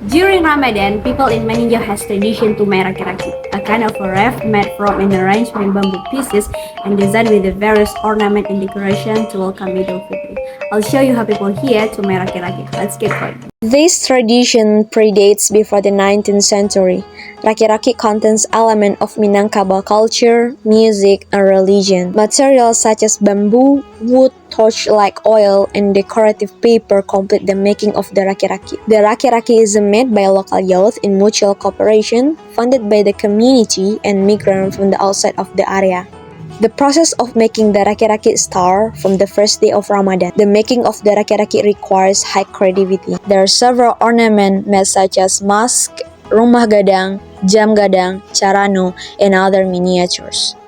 During Ramadan, people in Maninjau has tradition to make rakikrakik, a kind of a raft made from an arrangement bamboo pieces and designed with the various ornament and decoration to welcome Idul Fitr. I'll show you how people here to make rakikrakik. Let's get going. This tradition predates before the 19th century. Rakikrakik contains elements of Minangkabau culture, music, and religion. Materials such as bamboo, wood, torch-like oil, and decorative paper complete the making of the rakikrakik. The rakikrakik is made by local youth in mutual cooperation, funded by the community and migrants from the outside of the area. The process of making the rakikrakik starts from the first day of Ramadan. The making of the rakikrakik requires high creativity. There are several ornaments made such as mask, rumah gadang, jam gadang, carano, and other miniatures.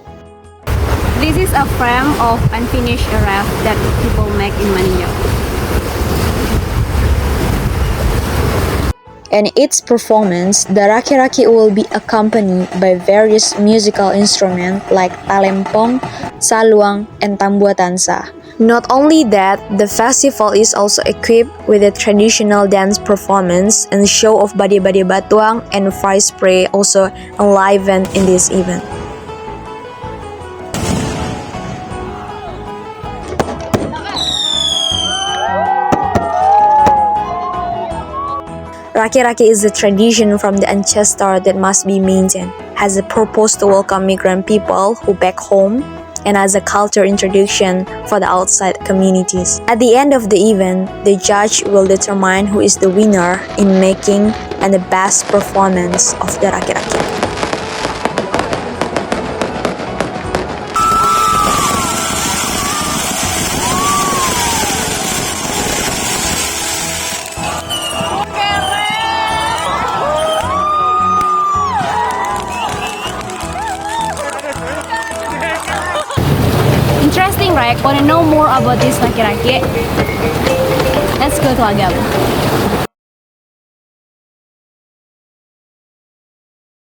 This is a frame of unfinished raft that people make in Maninjau. In its performance, the rakikrakik will be accompanied by various musical instruments like talempong, saluang, and tambua tansa. Not only that, the festival is also equipped with a traditional dance performance and show of bade-bade batuang and fire spray also enlivened in this event. Rakikrakik is a tradition from the ancestor that must be maintained, has a purpose to welcome migrant people who back home, and as a culture introduction for the outside communities. At the end of the event, the judge will determine who is the winner in making and the best performance of the rakikrakik. Interesting, right? Want to know more about this rakikrakik? Let's go to Agam.